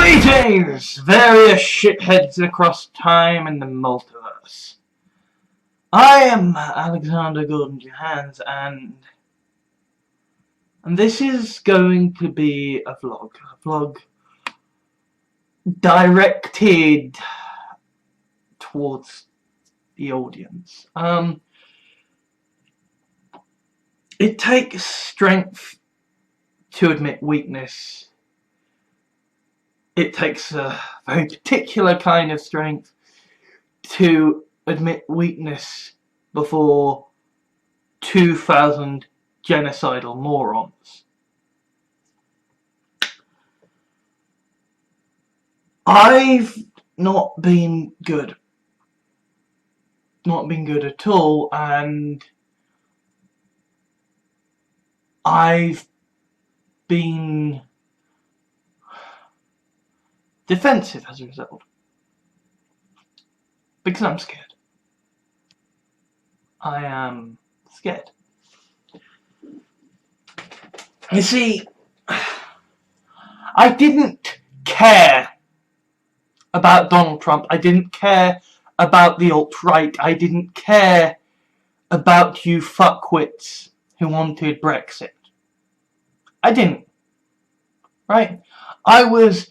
Greetings, various shitheads across time and the multiverse. I am Alexander Gordon Jahans, and this is going to be a vlog directed towards the audience. It takes strength to admit weakness. It takes a very particular kind of strength to admit weakness before 2,000 genocidal morons. I've not been good. Not been good at all, and I've been defensive as a result, because I'm scared. I am scared. You see, I didn't care about Donald Trump. I didn't care about the alt-right. I didn't care about you fuckwits who wanted Brexit. I didn't. Right? I was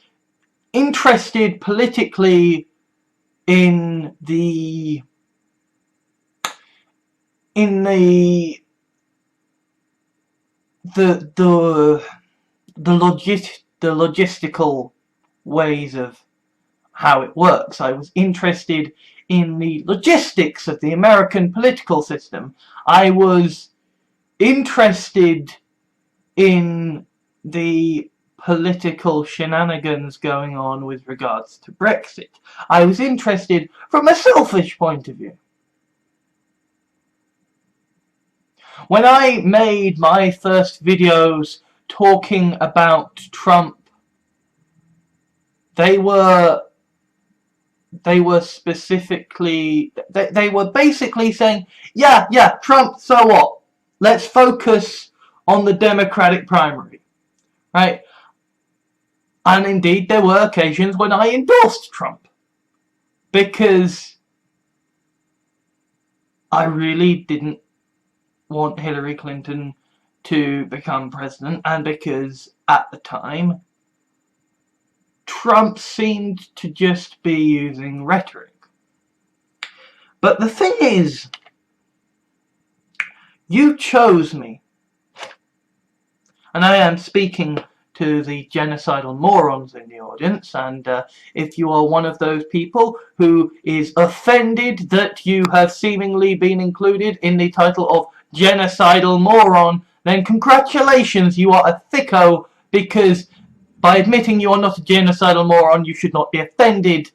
interested politically in the logistical ways of how it works. I was interested in the logistics of the American political system. I was interested in the political shenanigans going on with regards to Brexit. I was interested from a selfish point of view. When I made my first videos talking about Trump, they were basically saying, yeah, Trump, so what? Let's focus on the Democratic primary, right? And indeed, there were occasions when I endorsed Trump, because I really didn't want Hillary Clinton to become president, and because at the time Trump seemed to just be using rhetoric. But the thing is, you chose me, and I am speaking to the genocidal morons in the audience, and if you are one of those people who is offended that you have seemingly been included in the title of genocidal moron, then congratulations, you are a thicko, because by admitting you are not a genocidal moron, you should not be offended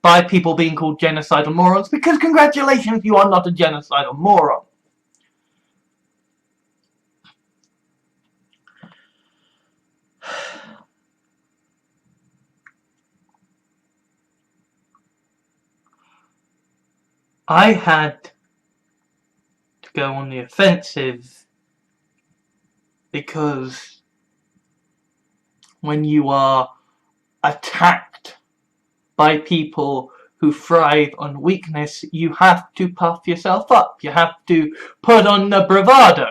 by people being called genocidal morons, because congratulations, you are not a genocidal moron. I had to go on the offensive because when you are attacked by people who thrive on weakness, you have to puff yourself up. You have to put on the bravado.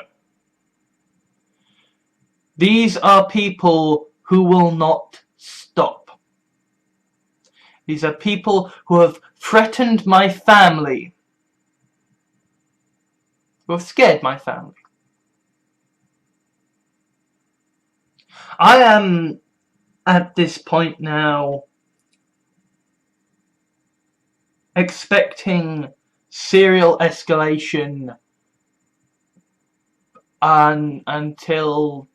These are people who will not stop. These are people who have threatened my family, who have scared my family. I am at this point now expecting serial escalation until,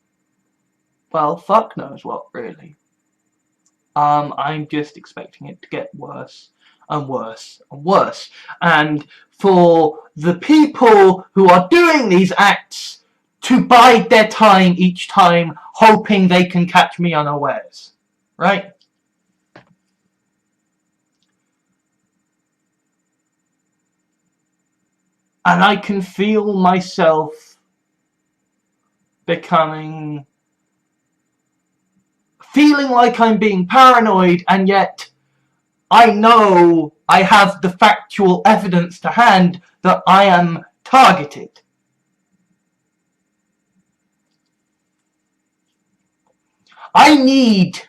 well, fuck knows what, really. I'm just expecting it to get worse and worse and worse. And for the people who are doing these acts to bide their time each time, hoping they can catch me unawares. Right? And I can feel myself becoming feeling like I'm being paranoid, and yet I know I have the factual evidence to hand that I am targeted. I need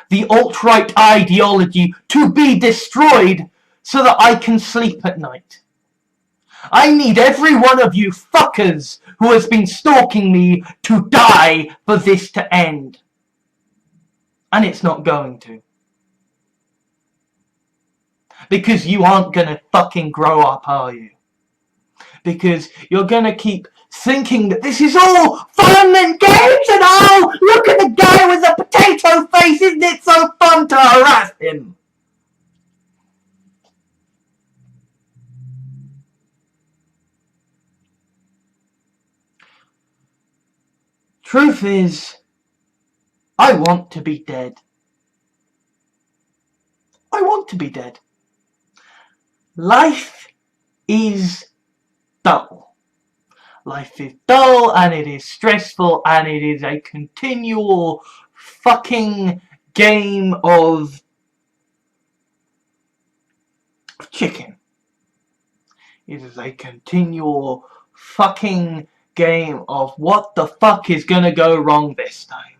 the alt-right ideology to be destroyed so that I can sleep at night. I need every one of you fuckers who has been stalking me to die for this to end. And it's not going to. Because you aren't gonna fucking grow up, are you? Because you're gonna keep thinking that this is all fun and games, and oh, look at the guy with the potato face, isn't it so fun to harass him? Truth is, I want to be dead. I want to be dead. Life is dull. Life is dull, and it is stressful, and it is a continual fucking game of chicken. It is a continual fucking game of what the fuck is gonna go wrong this time.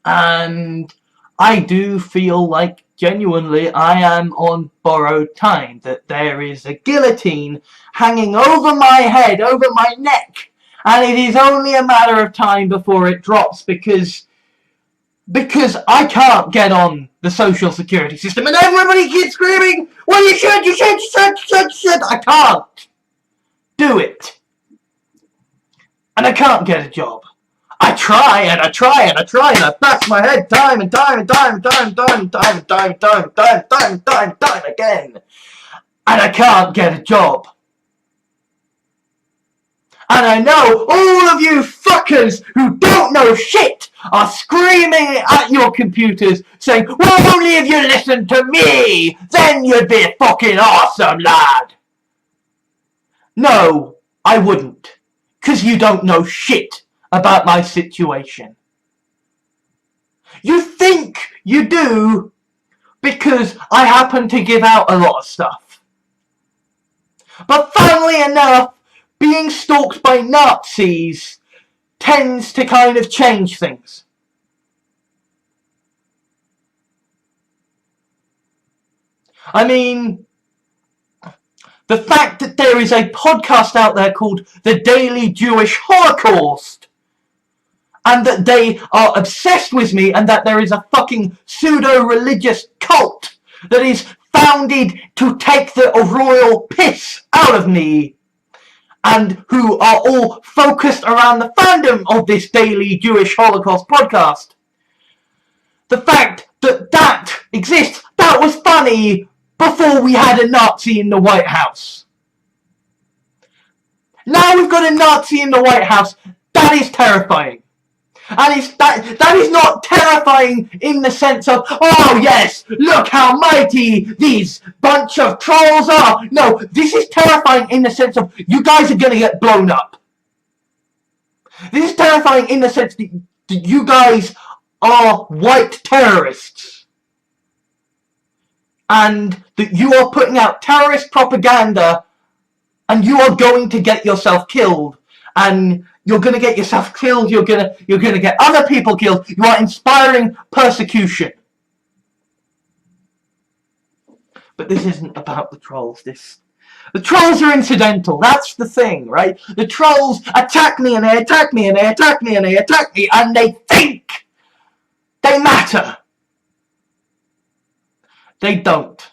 And I do feel like genuinely I am on borrowed time, that there is a guillotine hanging over my head, over my neck, and it is only a matter of time before it drops, because I can't get on the social security system, and everybody keeps screaming, well, you should. I can't do it. And I can't get a job. I try and I bash my head time and time again. And I can't get a job. And I know all of you fuckers who don't know shit are screaming at your computers saying, well, only if you listen to me, then you'd be fucking awesome, lad. No, I wouldn't. 'Cause you don't know shit about my situation. You think you do because I happen to give out a lot of stuff. But funnily enough, being stalked by Nazis tends to kind of change things. I mean, the fact that there is a podcast out there called The Daily Jewish Holocaust, and that they are obsessed with me, and that there is a fucking pseudo-religious cult that is founded to take the royal piss out of me, and who are all focused around the fandom of this Daily Jewish Holocaust podcast. The fact that that exists, that was funny before we had a Nazi in the White House. Now we've got a Nazi in the White House, that is terrifying. And that is not terrifying in the sense of, oh yes, look how mighty these bunch of trolls are. No, this is terrifying in the sense of, you guys are going to get blown up. This is terrifying in the sense that you guys are white terrorists. And that you are putting out terrorist propaganda, and you are going to get yourself killed. And you're going to get yourself killed, you're going to get other people killed. You are inspiring persecution. But this isn't about the trolls. The trolls are incidental. That's the thing, right? The trolls attack me and they attack me and they attack me and they attack me, and they think they matter. They don't.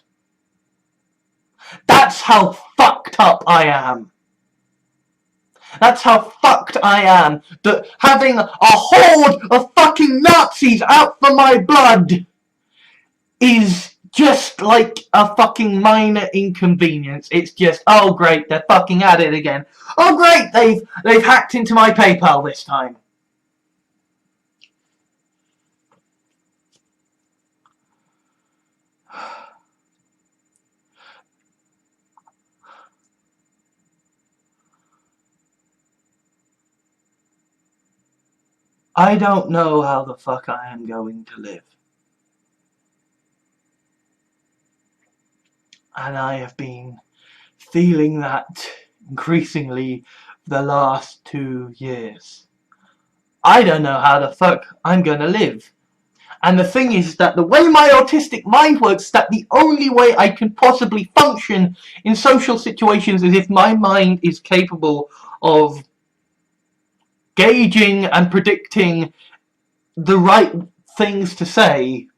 That's how fucked up I am. That's how fucked I am, that having a horde of fucking Nazis out for my blood is just like a fucking minor inconvenience. It's just, oh great, they're fucking at it again. Oh great, they've hacked into my PayPal this time. I don't know how the fuck I am going to live. And I have been feeling that increasingly for the last 2 years. I don't know how the fuck I'm gonna live. And the thing is that the way my autistic mind works, that the only way I can possibly function in social situations is if my mind is capable of gauging and predicting the right things to say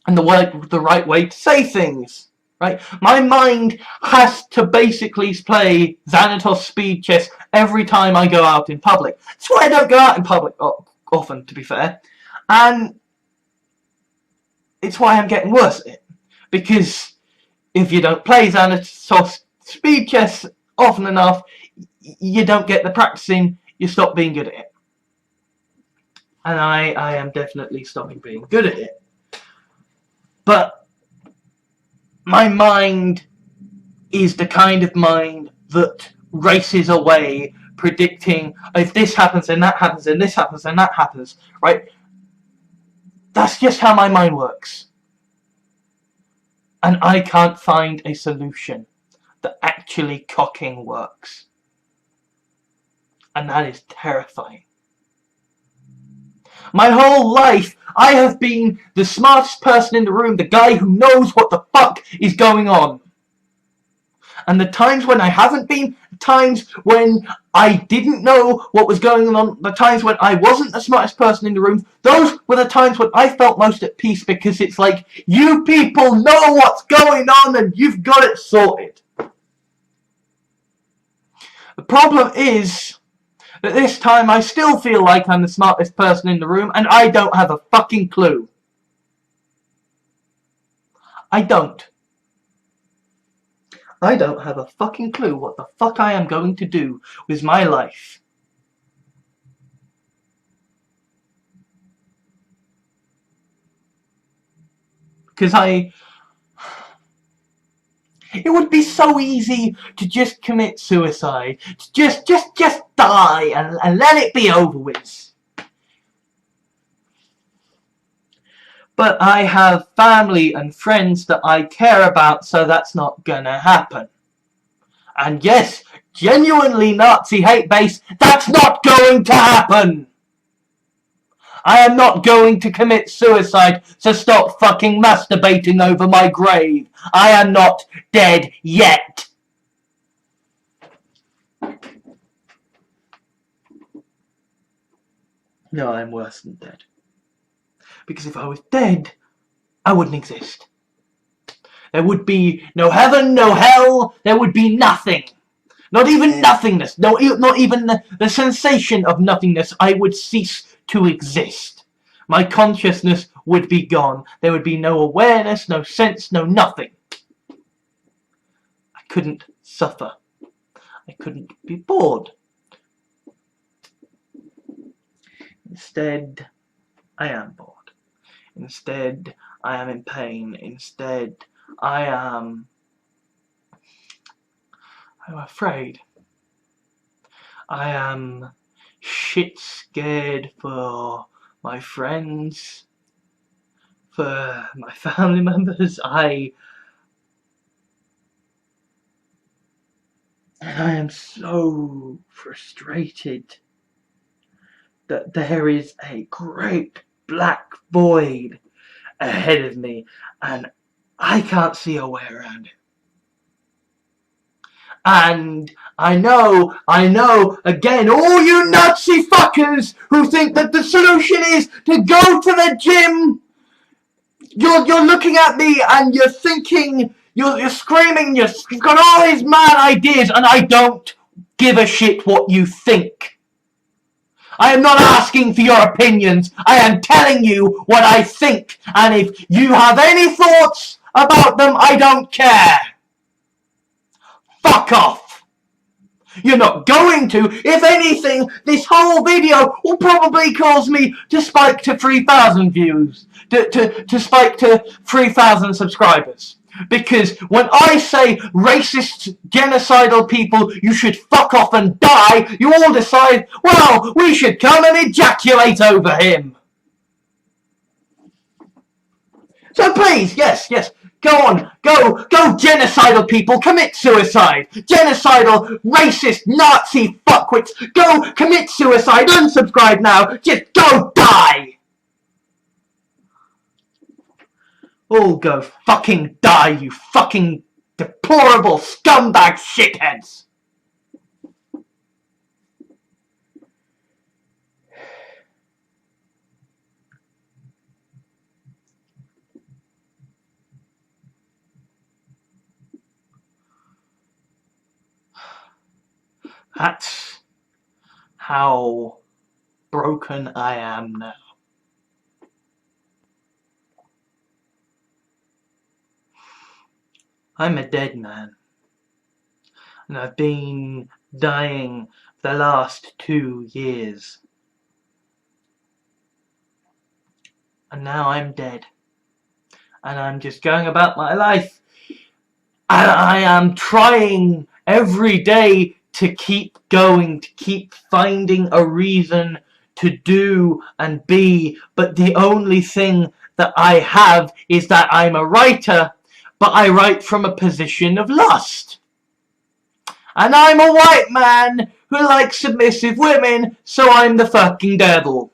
and the right way to say things. Right? My mind has to basically play Xanatos speed chess every time I go out in public. That's why I don't go out in public often, to be fair. And it's why I'm getting worse at it. Because if you don't play Xanatos speed chess often enough, you don't get the practicing, you stop being good at it. And I am definitely stopping being good at it. But my mind is the kind of mind that races away, predicting if this happens, then that happens, and this happens, and that happens, right? That's just how my mind works. And I can't find a solution that actually cocking works. And that is terrifying. My whole life, I have been the smartest person in the room, the guy who knows what the fuck is going on. And the times when I haven't been, the times when I didn't know what was going on, the times when I wasn't the smartest person in the room, those were the times when I felt most at peace, because it's like, you people know what's going on and you've got it sorted. The problem is that this time I still feel like I'm the smartest person in the room and I don't have a fucking clue. I don't have a fucking clue what the fuck I am going to do with my life. Because it would be so easy to just commit suicide, to just die and let it be over with. But I have family and friends that I care about, so that's not gonna happen. And yes, genuinely Nazi hate base, that's not going to happen! I am not going to commit suicide, so stop fucking masturbating over my grave. I am not dead yet. No, I'm worse than dead. Because if I was dead, I wouldn't exist. There would be no heaven, no hell, there would be nothing. Not even nothingness, not even the sensation of nothingness. I would cease to exist. My consciousness would be gone. There would be no awareness, no sense, no nothing. I couldn't suffer. I couldn't be bored. Instead, I am bored. Instead, I am in pain. Instead, I'm afraid. I am shit scared for my friends, for my family members. I am so frustrated that there is a great black void ahead of me and I can't see a way around it. And I know, again, all you Nazi fuckers who think that the solution is to go to the gym, you're looking at me and you're thinking, you're screaming, you've got all these mad ideas, and I don't give a shit what you think. I am not asking for your opinions, I am telling you what I think, and if you have any thoughts about them, I don't care. Fuck off! You're not going to. If anything, this whole video will probably cause me to spike to 3,000 views. To spike to 3,000 subscribers. Because when I say racist, genocidal people, you should fuck off and die, you all decide, well, we should come and ejaculate over him. So please, yes, go on, go genocidal people, commit suicide. Genocidal, racist, Nazi fuckwits, go commit suicide, unsubscribe now, just go die. All go fucking die, you fucking deplorable scumbag shitheads! That's how broken I am now. I'm a dead man, and I've been dying for the last 2 years. And now I'm dead. And I'm just going about my life. And I am trying every day to keep going, to keep finding a reason to do and be. But the only thing that I have is that I'm a writer, but I write from a position of lust. And I'm a white man who likes submissive women, so I'm the fucking devil.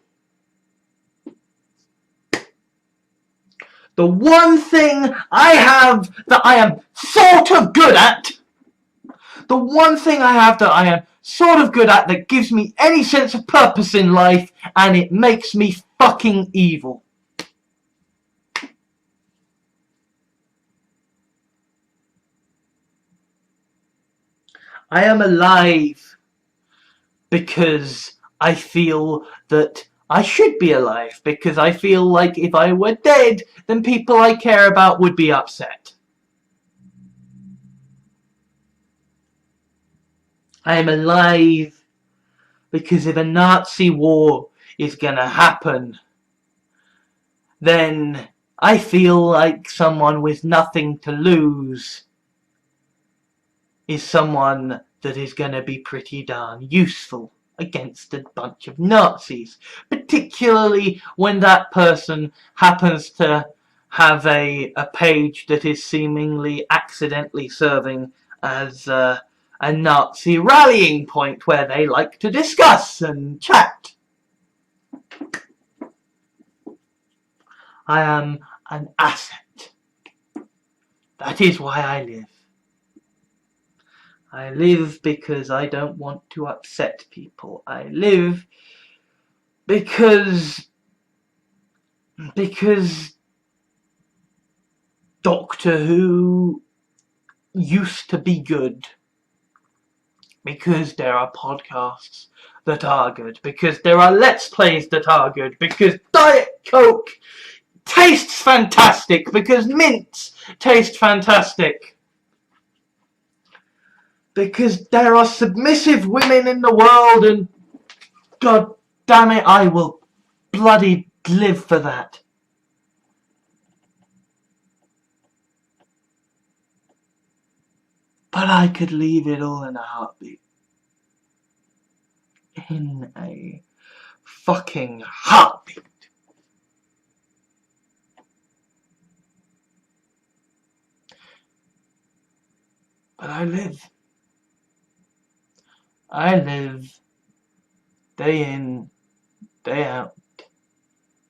The one thing I have that I am sort of good at, the one thing I have that I am sort of good at that gives me any sense of purpose in life, and it makes me fucking evil. I am alive because I feel that I should be alive, because I feel like if I were dead, then people I care about would be upset. I am alive because if a Nazi war is gonna happen, then I feel like someone with nothing to lose is someone that is gonna be pretty darn useful against a bunch of Nazis, particularly when that person happens to have a page that is seemingly accidentally serving as a Nazi rallying point where they like to discuss and chat. I am an asset. That is why I live. I live because I don't want to upset people. I live because Doctor Who used to be good. Because there are podcasts that are good. Because there are Let's Plays that are good. Because Diet Coke tastes fantastic. Because mints taste fantastic. Because there are submissive women in the world, and god damn it, I will bloody live for that. But I could leave it all in a heartbeat. In a fucking heartbeat. But I live. I live day in, day out,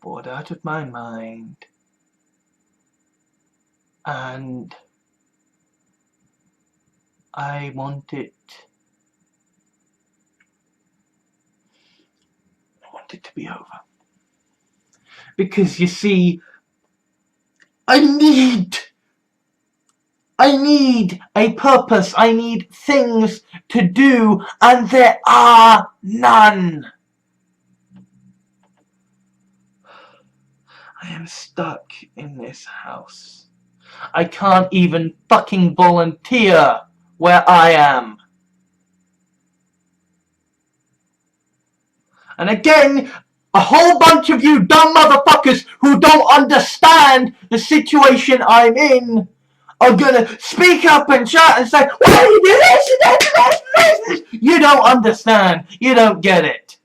bored out of my mind, and I want it to be over. Because you see, I need a purpose, I need things to do, and there are none. I am stuck in this house. I can't even fucking volunteer where I am. And again, a whole bunch of you dumb motherfuckers who don't understand the situation I'm in are gonna speak up and shout and say, why do you do this and this and this and this? You don't understand. You don't get it.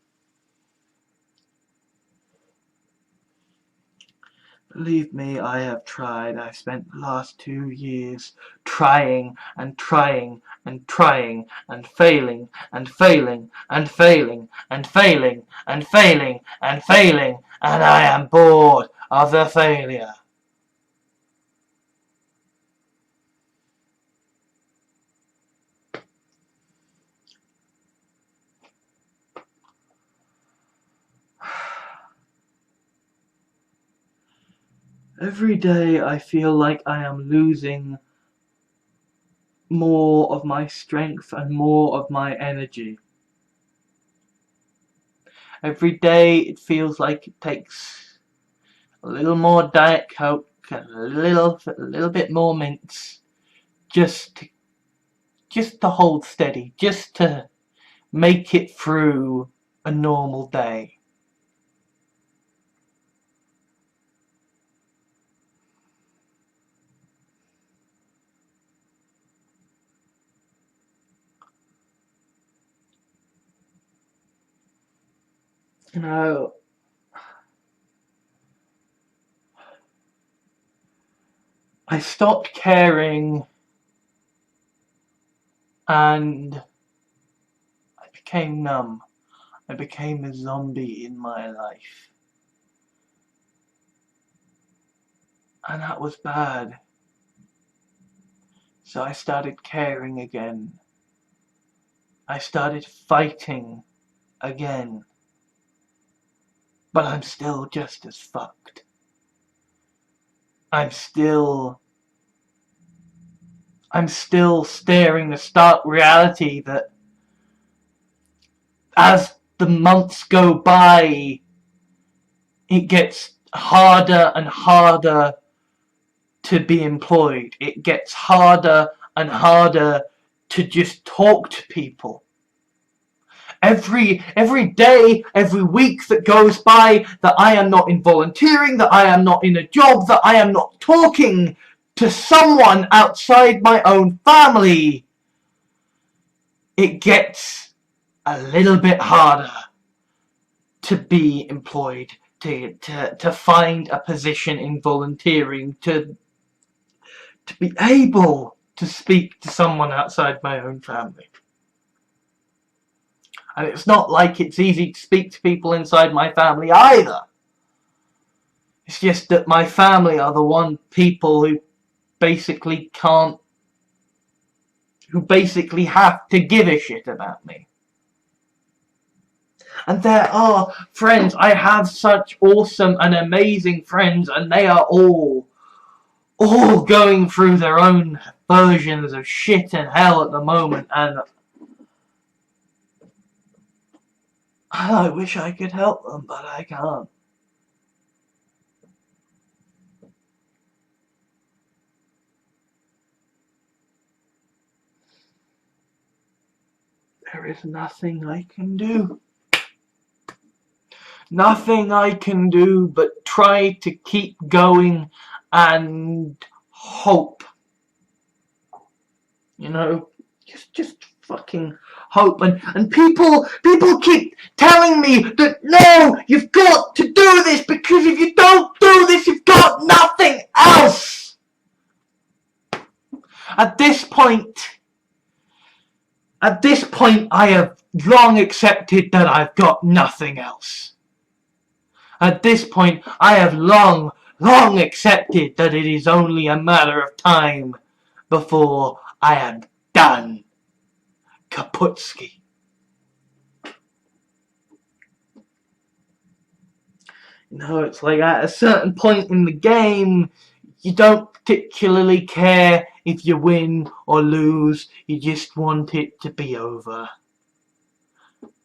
Believe me, I have tried. I spent the last 2 years trying and trying and trying and failing and failing and failing and failing and failing and failing, and I am bored of the failure. Every day I feel like I am losing more of my strength and more of my energy. Every day it feels like it takes a little more Diet Coke and a little bit more mints just to hold steady, just to make it through a normal day. You know, I stopped caring and I became numb. I became a zombie in my life. And that was bad. So I started caring again. I started fighting again. But I'm still just as fucked. I'm still staring the stark reality that as the months go by, it gets harder and harder to be employed. It gets harder and harder to just talk to people. Every day, every week that goes by that I am not in volunteering, that I am not in a job, that I am not talking to someone outside my own family, it gets a little bit harder to be employed, to find a position in volunteering, to be able to speak to someone outside my own family. And it's not like it's easy to speak to people inside my family either. It's just that my family are the one people who basically have to give a shit about me. And there are friends, I have such awesome and amazing friends, and they are all going through their own versions of shit and hell at the moment, and I wish I could help them, but I can't. There is nothing I can do. Nothing I can do but try to keep going and hope. You know, just fucking hope. And people keep telling me that no, you've got to do this, because if you don't do this, you've got nothing else. At this point, I have long accepted that I've got nothing else. At this point, I have long accepted that it is only a matter of time before I am done. Kaputski. You know, it's like at a certain point in the game, you don't particularly care if you win or lose. You just want it to be over.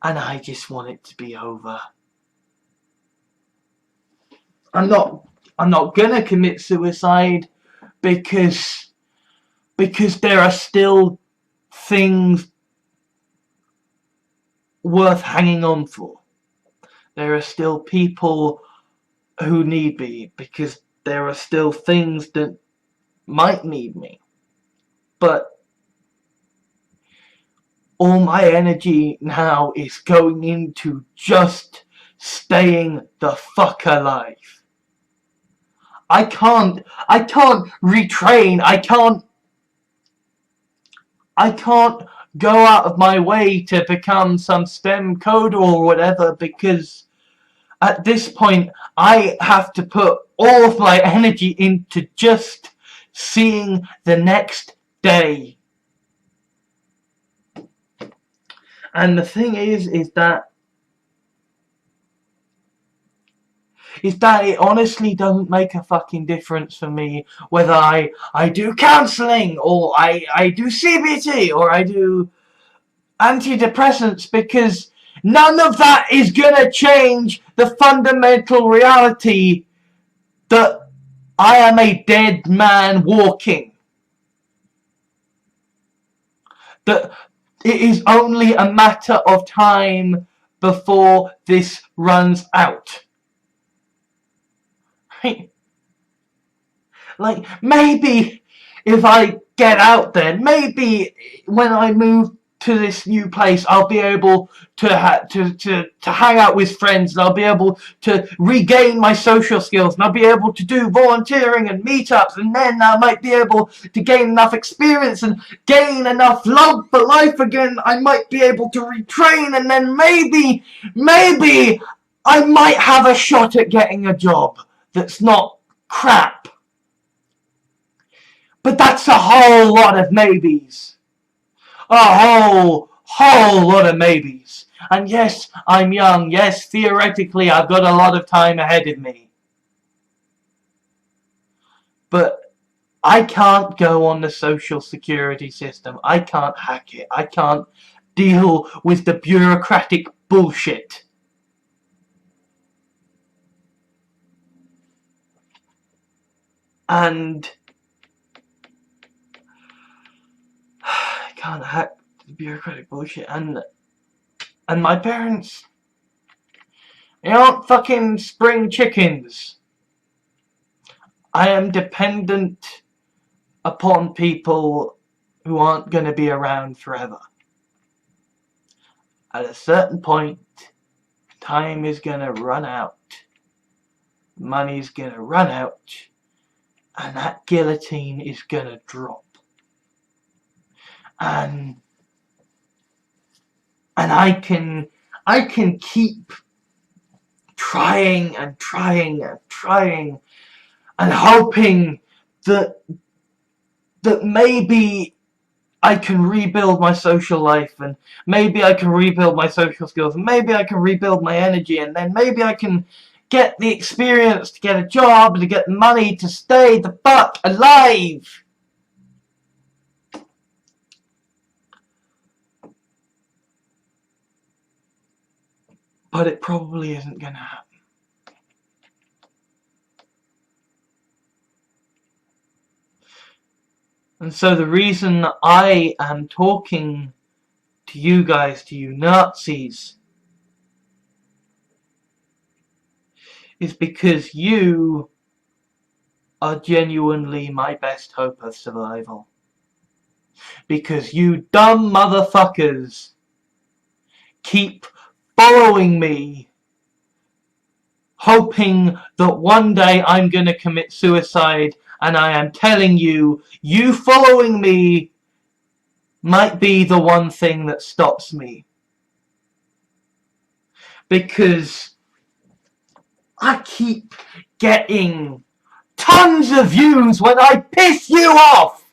And I just want it to be over. I'm not gonna commit suicide because there are still things worth hanging on for. There are still people who need me, because there are still things that might need me, but all my energy now is going into just staying the fuck alive. I can't retrain, I can't go out of my way to become some STEM coder or whatever, because at this point I have to put all of my energy into just seeing the next day. And the thing is that it honestly doesn't make a fucking difference for me whether I do counseling, or I do CBT, or I do antidepressants, because none of that is gonna change the fundamental reality that I am a dead man walking. That it is only a matter of time before this runs out. Right? Like, maybe if I get out there, maybe when I move to this new place, I'll be able to hang out with friends, and I'll be able to regain my social skills, and I'll be able to do volunteering and meetups, and then I might be able to gain enough experience and gain enough love for life again. I might be able to retrain, and then maybe I might have a shot at getting a job that's not crap. But that's a whole lot of maybes. A whole lot of maybes. And yes, I'm young. Yes, theoretically, I've got a lot of time ahead of me. But I can't go on the social security system. I can't hack it. I can't deal with the bureaucratic bullshit. And I can't hack the bureaucratic bullshit. And my parents, they aren't fucking spring chickens. I am dependent upon people who aren't going to be around forever. At a certain point, time is going to run out. Money's going to run out. And that guillotine is going to drop. And I can keep trying and hoping that maybe I can rebuild my social life, and maybe I can rebuild my social skills, and maybe I can rebuild my energy, and then maybe I can get the experience to get a job, to get money to stay the fuck alive. But it probably isn't gonna happen. And so the reason I am talking to you guys, to you Nazis, is because you are genuinely my best hope of survival. Because you dumb motherfuckers keep following me, hoping that one day I'm gonna commit suicide, and I am telling you, you following me might be the one thing that stops me. Because I keep getting tons of views when I piss you off.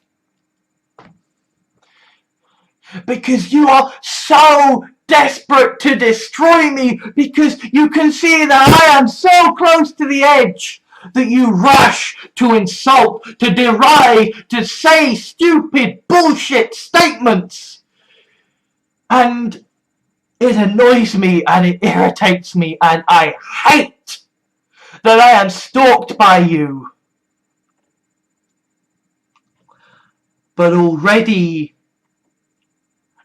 Because you are so desperate to destroy me, because you can see that I am so close to the edge that you rush to insult, to deride, to say stupid bullshit statements. And it annoys me, and it irritates me, and I hate that I am stalked by you. But already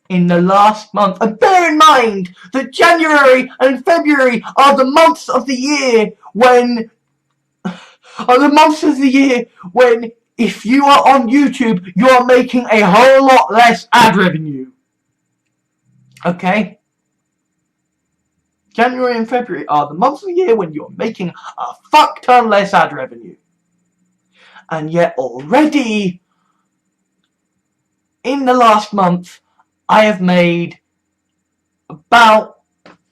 in the last month, and bear in mind that January and February are the months of the year when if you are on YouTube, you are making a whole lot less ad revenue. Okay? January and February are the months of the year when you're making a fuck ton less ad revenue. And yet already, in the last month, I have made about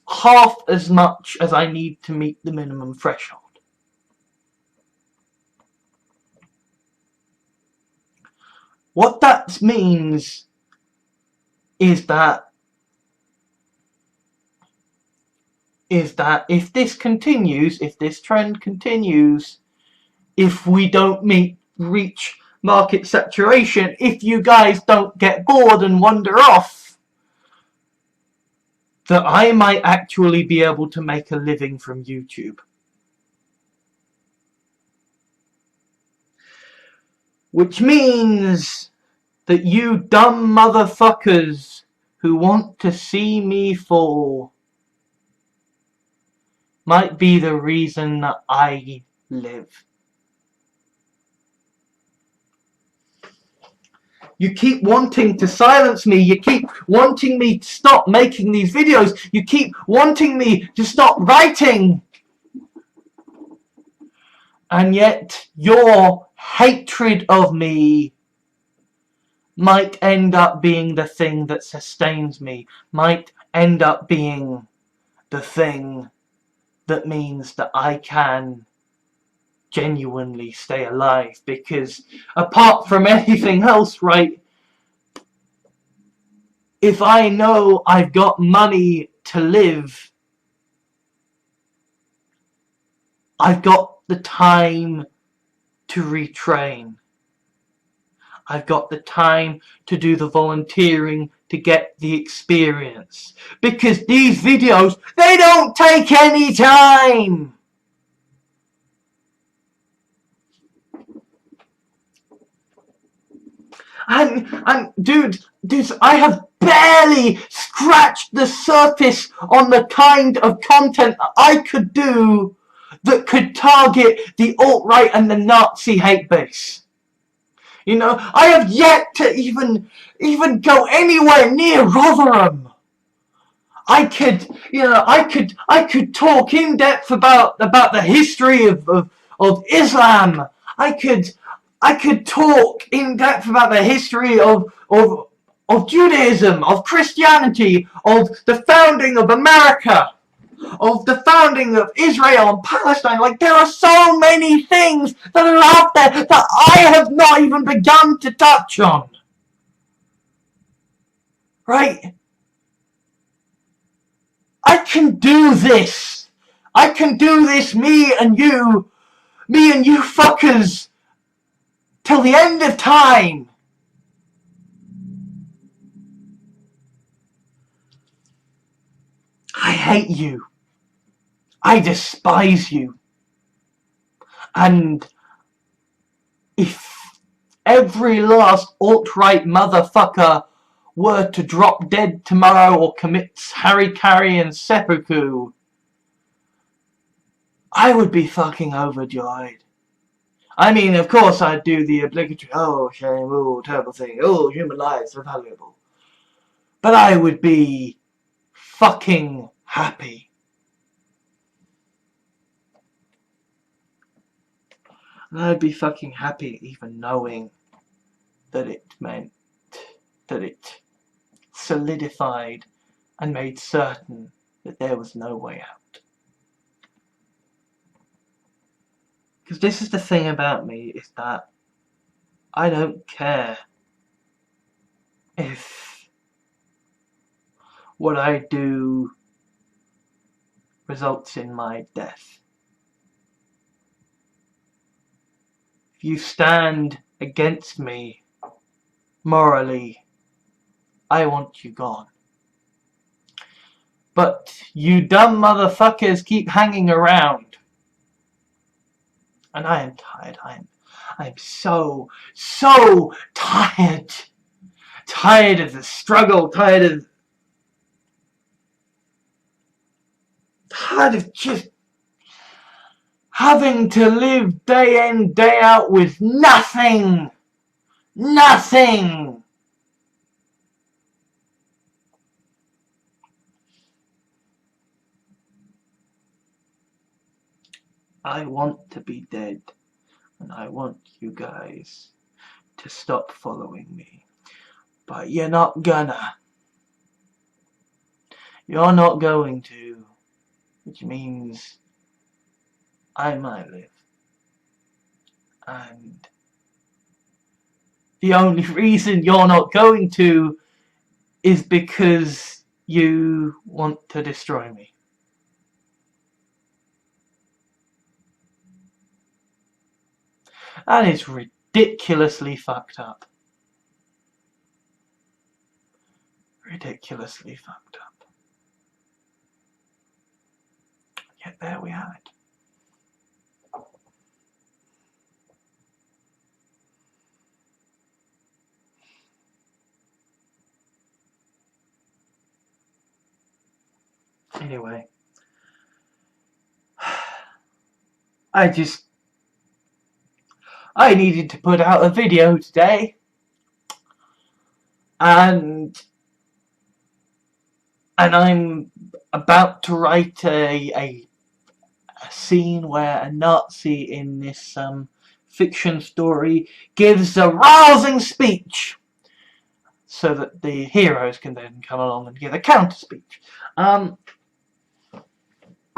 half as much as I need to meet the minimum threshold. What that means is that if this continues, if this trend continues, if we don't reach market saturation, if you guys don't get bored and wander off, that I might actually be able to make a living from YouTube. Which means that you dumb motherfuckers who want to see me fall might be the reason that I live. You keep wanting to silence me. You keep wanting me to stop making these videos. You keep wanting me to stop writing. And yet your hatred of me might end up being the thing that sustains me. Might end up being the thing that means that I can genuinely stay alive, because apart from anything else, right, if I know I've got money to live, I've got the time to retrain. I've got the time to do the volunteering, to get the experience, because these videos, they don't take any time. And dudes, I have barely scratched the surface on the kind of content that I could do that could target the alt-right and the Nazi hate base. You know, I have yet to even go anywhere near Rotherham. I could talk in depth about the history of Islam. I could talk in depth about the history of Judaism, of Christianity, of the founding of America, of the founding of Israel and Palestine. Like, there are so many things that are out there that I have not even begun to touch on. Right? I can do this. I can do this, me and you fuckers, till the end of time. I hate you. I despise you. And if every last alt-right motherfucker were to drop dead tomorrow or commit harikari and seppuku, I would be fucking overjoyed. I mean, of course I'd do the obligatory, oh, shame, oh, terrible thing, oh, human lives are valuable. But I would be fucking happy. And I'd be fucking happy even knowing that it meant that it solidified and made certain that there was no way out. Because this is the thing about me, is that I don't care if what I do results in my death. If you stand against me morally, I want you gone. But you dumb motherfuckers keep hanging around. And I am tired. I'm so tired. Tired of the struggle, tired of just having to live day in, day out with nothing. Nothing. I want to be dead, and I want you guys to stop following me. But you're not gonna. You're not going to. Which means I might live. And the only reason you're not going to is because you want to destroy me. That is ridiculously fucked up. Ridiculously fucked up. Yet there we have it. Anyway, I needed to put out a video today, and I'm about to write a scene where a Nazi in this fiction story gives a rousing speech, so that the heroes can then come along and give a counter speech.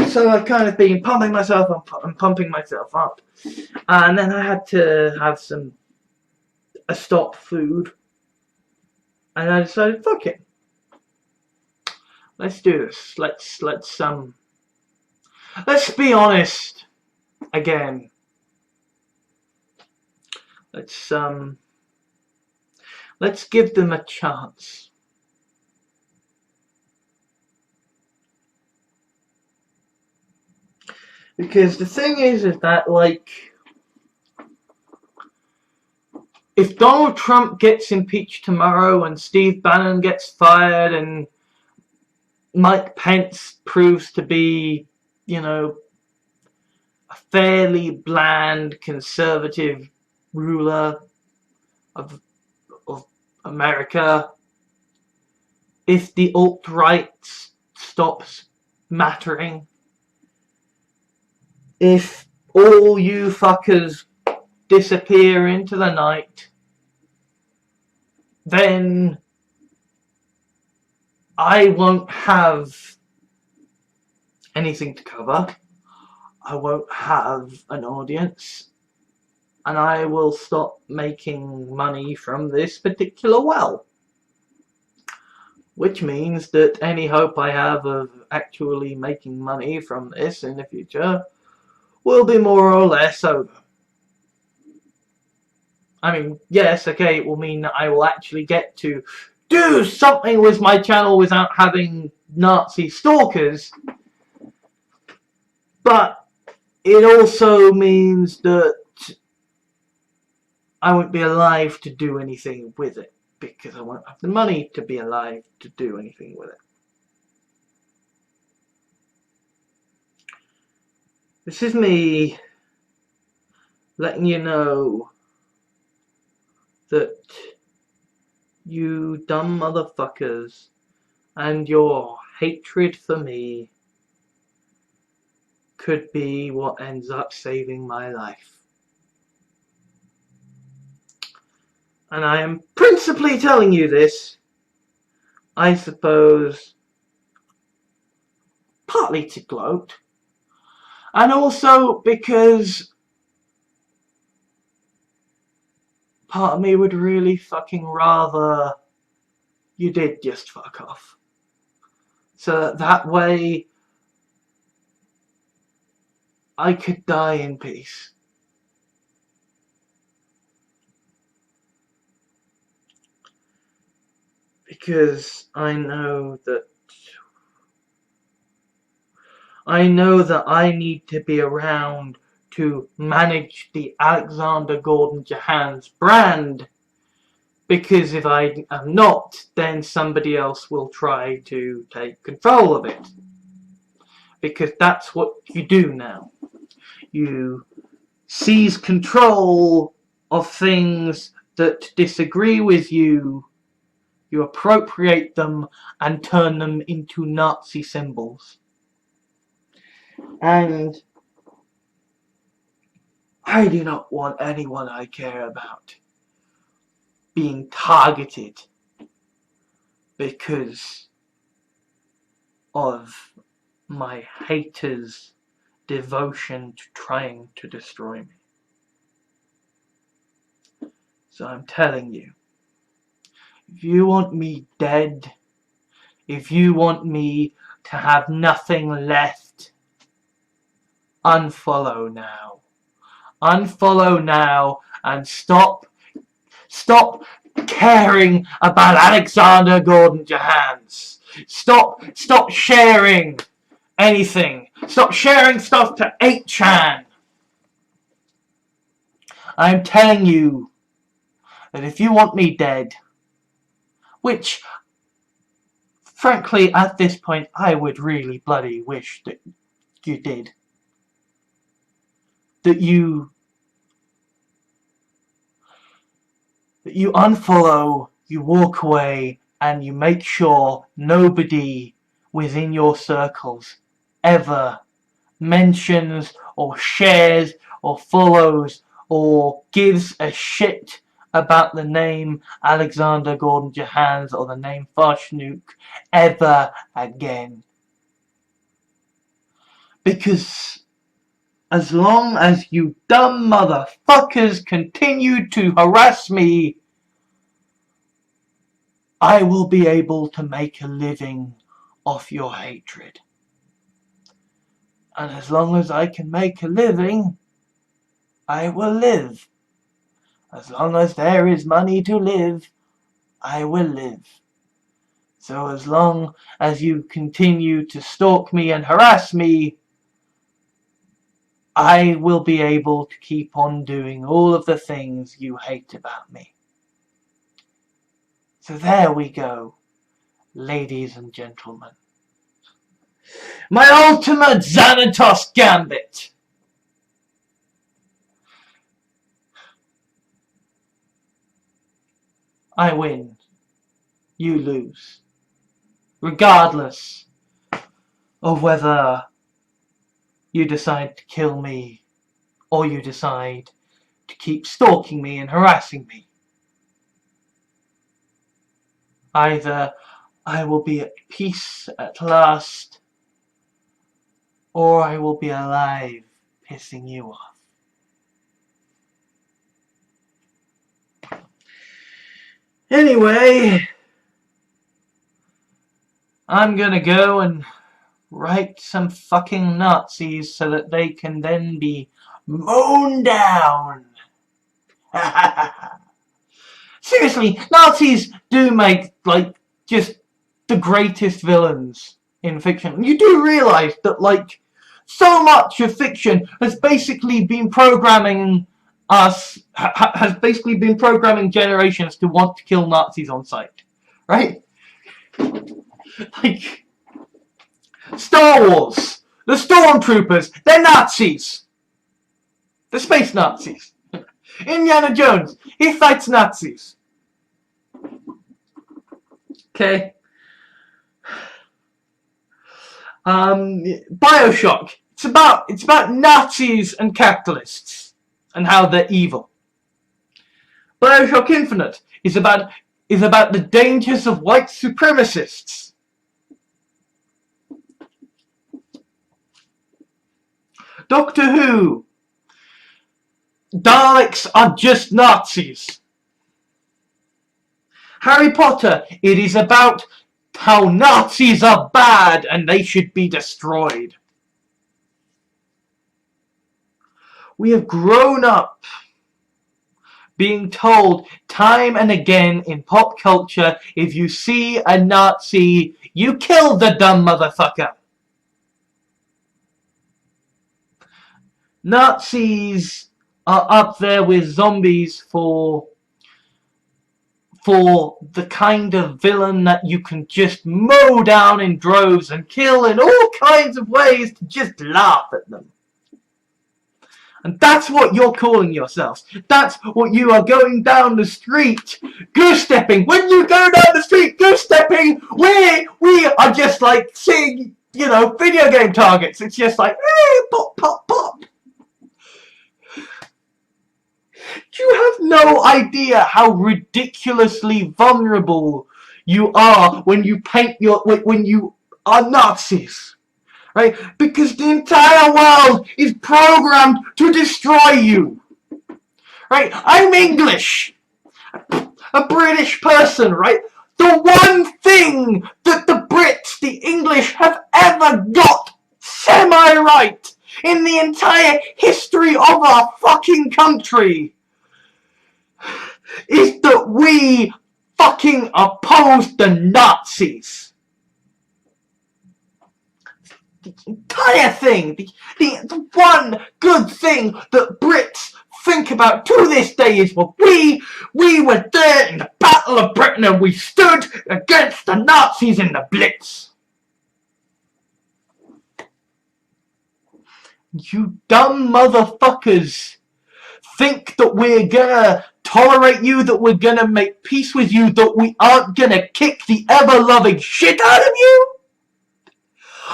So I've kind of been pumping myself up and pumping myself up, and then I had to have a stop food, and I decided, fuck it, let's do this. Let's be honest again. Let's give them a chance. Because the thing is that, like, if Donald Trump gets impeached tomorrow and Steve Bannon gets fired and Mike Pence proves to be, you know, a fairly bland conservative ruler of America, if the alt-right stops mattering, if all you fuckers disappear into the night, then I won't have anything to cover. I won't have an audience, and I will stop making money from this particular well. Which means that any hope I have of actually making money from this in the future will be more or less over. I mean, yes, okay, it will mean that I will actually get to do something with my channel without having Nazi stalkers, but it also means that I won't be alive to do anything with it, because I won't have the money to be alive to do anything with it. This is me letting you know that you dumb motherfuckers and your hatred for me could be what ends up saving my life. And I am principally telling you this, I suppose, partly to gloat, and also because part of me would really fucking rather you did just fuck off. So that way I could die in peace. Because I know that I need to be around to manage the Alexander Gordon Jahans brand, because if I am not, then somebody else will try to take control of it, because that's what you do now. You seize control of things that disagree with you. You appropriate them and turn them into Nazi symbols. And I do not want anyone I care about being targeted because of my haters' devotion to trying to destroy me. So I'm telling you, if you want me dead, if you want me to have nothing left, unfollow now. Unfollow now and stop caring about Alexander Gordon Jahans. Stop sharing anything. Stop sharing stuff to 8chan. I'm telling you that if you want me dead, which frankly at this point I would really bloody wish that you did, that you unfollow, you walk away, and you make sure nobody within your circles ever mentions or shares or follows or gives a shit about the name Alexander Gordon Jahans or the name Farshnook ever again. Because as long as you dumb motherfuckers continue to harass me, I will be able to make a living off your hatred. And as long as I can make a living, I will live. As long as there is money to live, I will live. So as long as you continue to stalk me and harass me, I will be able to keep on doing all of the things you hate about me. So there we go, ladies and gentlemen. My ultimate Xanatos gambit. I win. You lose. Regardless of whether you decide to kill me or you decide to keep stalking me and harassing me. Either I will be at peace at last, or I will be alive pissing you off. Anyway, I'm gonna go and write some fucking Nazis so that they can then be mown down. Seriously, Nazis do make, like, just the greatest villains in fiction. You do realise that, like, so much of fiction has basically been programming us, has basically been programming generations to want to kill Nazis on sight, right? Like, Star Wars, the Stormtroopers, they're Nazis. The space Nazis. Indiana Jones, he fights Nazis. Okay. Bioshock, it's about Nazis and capitalists and how they're evil. Bioshock Infinite is about the dangers of white supremacists. Doctor Who, Daleks are just Nazis. Harry Potter, it is about how Nazis are bad and they should be destroyed. We have grown up being told time and again in pop culture, if you see a Nazi, you kill the dumb motherfucker. Nazis are up there with zombies for the kind of villain that you can just mow down in droves and kill in all kinds of ways to just laugh at them. And that's what you're calling yourselves. That's what you are going down the street goose-stepping. When you go down the street goose-stepping, we are just like seeing, you know, video game targets. It's just like, pop, pop, pop. You have no idea how ridiculously vulnerable you are when you when you are Nazis. Right? Because the entire world is programmed to destroy you. Right? I'm English. A British person, right? The one thing that the Brits, the English, have ever got semi-right in the entire history of our fucking country is that we fucking oppose the Nazis. The entire thing, the one good thing that Brits think about to this day is, well, we were there in the Battle of Britain and we stood against the Nazis in the Blitz. You dumb motherfuckers think that we're gonna tolerate you, that we're gonna make peace with you, that we aren't gonna kick the ever-loving shit out of you?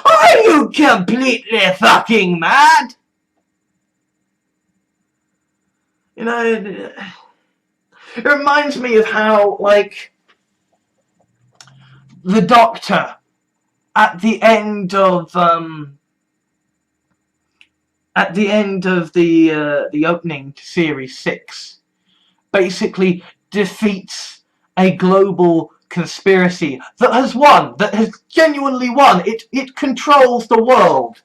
Are you completely fucking mad? You know, it reminds me of how, like, the Doctor at the end of the opening to Series 6 basically defeats a global conspiracy that has won, that has genuinely won. It controls the world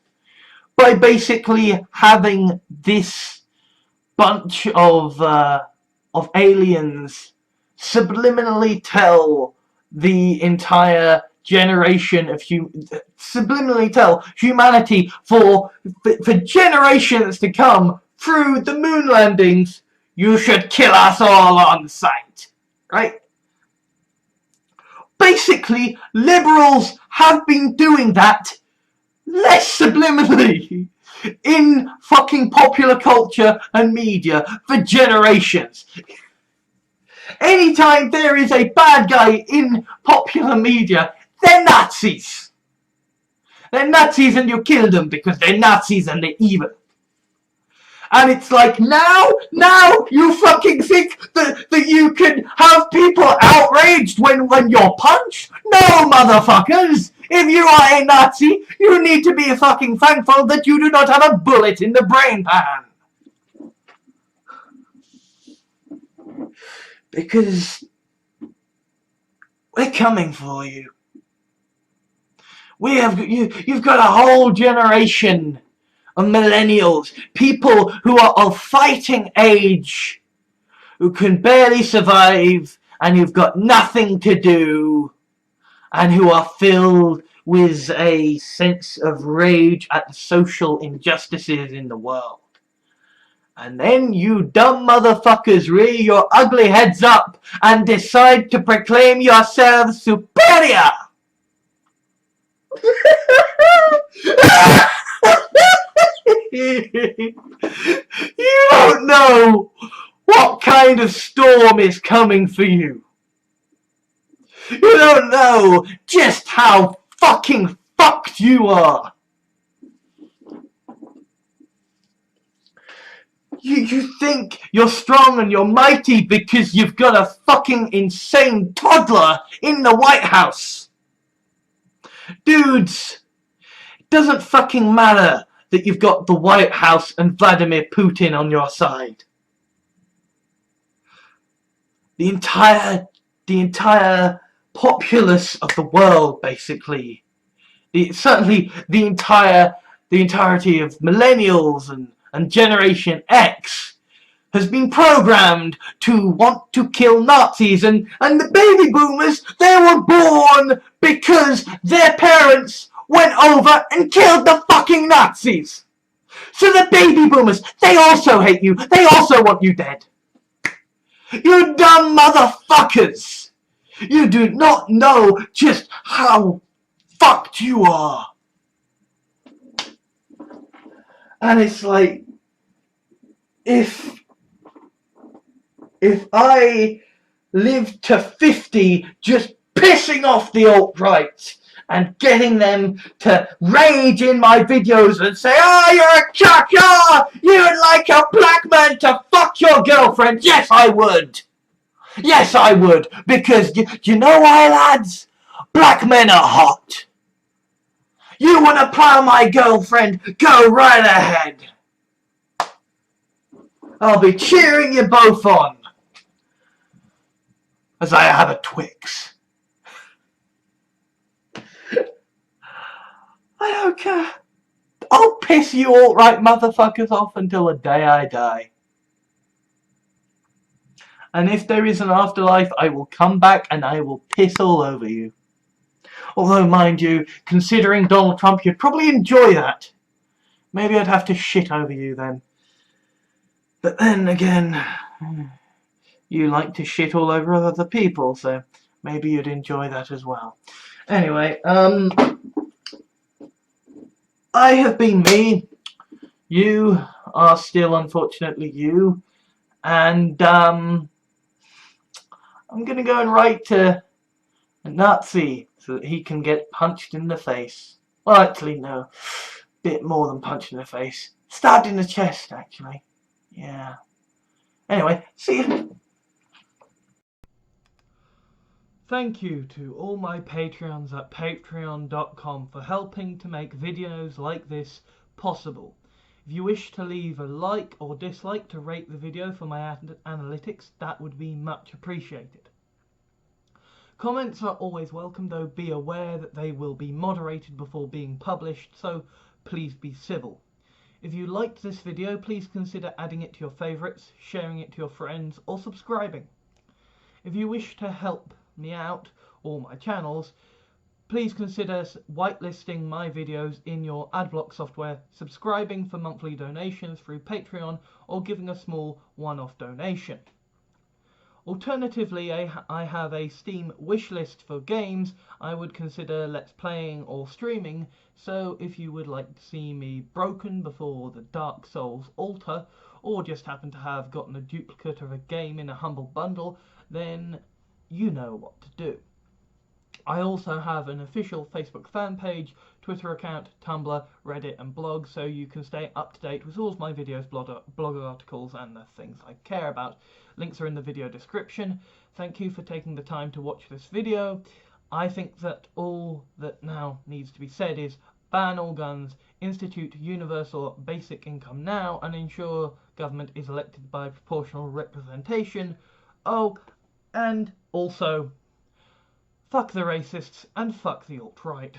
by basically having this bunch of aliens subliminally tell the entire generation of subliminally tell humanity for generations to come through the moon landings, you should kill us all on sight, right? Basically, liberals have been doing that less subliminally in fucking popular culture and media for generations. Anytime there is a bad guy in popular media, they're Nazis. They're Nazis and you kill them because they're Nazis and they're evil. And it's like, now you fucking think that you can have people outraged when you're punched? No, motherfuckers! If you are a Nazi, you need to be fucking thankful that you do not have a bullet in the brain pan. Because we're coming for you. You've got a whole generation of millennials, people who are of fighting age, who can barely survive, and who've got nothing to do, and who are filled with a sense of rage at the social injustices in the world. And then you dumb motherfuckers rear your ugly heads up and decide to proclaim yourselves superior! You don't know what kind of storm is coming for you. You don't know just how fucking fucked you are. You think you're strong and you're mighty because you've got a fucking insane toddler in the White House. Dudes, it doesn't fucking matter that you've got the White House and Vladimir Putin on your side. The entire populace of the world, basically. Certainly the entirety of millennials and Generation X has been programmed to want to kill Nazis, and the baby boomers, they were born because their parents went over and killed the fucking Nazis. So the baby boomers, they also hate you. They also want you dead. You dumb motherfuckers. You do not know just how fucked you are. And it's like, if I lived to 50 just pissing off the alt-right and getting them to rage in my videos and say, "Oh, you're a cuck, oh, you would like a black man to fuck your girlfriend." Yes, I would. Yes, I would. Because, you know why, lads? Black men are hot. You want to plow my girlfriend? Go right ahead. I'll be cheering you both on as I have a Twix. I don't care. I'll piss you alt-right motherfuckers off until the day I die. And if there is an afterlife, I will come back and I will piss all over you. Although, mind you, considering Donald Trump, you'd probably enjoy that. Maybe I'd have to shit over you then. But then again, you like to shit all over other people, so maybe you'd enjoy that as well. Anyway, I have been me. You are still, unfortunately, you. And I'm going to go and write to a Nazi so that he can get punched in the face. Well, actually, no. A bit more than punched in the face. Stabbed in the chest, actually. Yeah. Anyway, see you. Thank you to all my Patreons at patreon.com for helping to make videos like this possible. If you wish to leave a like or dislike to rate the video for my analytics, that would be much appreciated. Comments are always welcome, though be aware that they will be moderated before being published, so please be civil. If you liked this video, please consider adding it to your favourites, sharing it to your friends, or subscribing. If you wish to help me out, or my channels, please consider whitelisting my videos in your adblock software, subscribing for monthly donations through Patreon, or giving a small one-off donation. Alternatively, I have a Steam wishlist for games I would consider Let's Playing or streaming, so if you would like to see me broken before the Dark Souls altar, or just happen to have gotten a duplicate of a game in a humble bundle, then you know what to do. I also have an official Facebook fan page, Twitter account, Tumblr, Reddit and blog, so you can stay up to date with all of my videos, blog articles and the things I care about. Links are in the video description. Thank you for taking the time to watch this video. I think that all that now needs to be said is ban all guns, institute universal basic income now, and ensure government is elected by proportional representation. Oh, and also, fuck the racists and fuck the alt-right.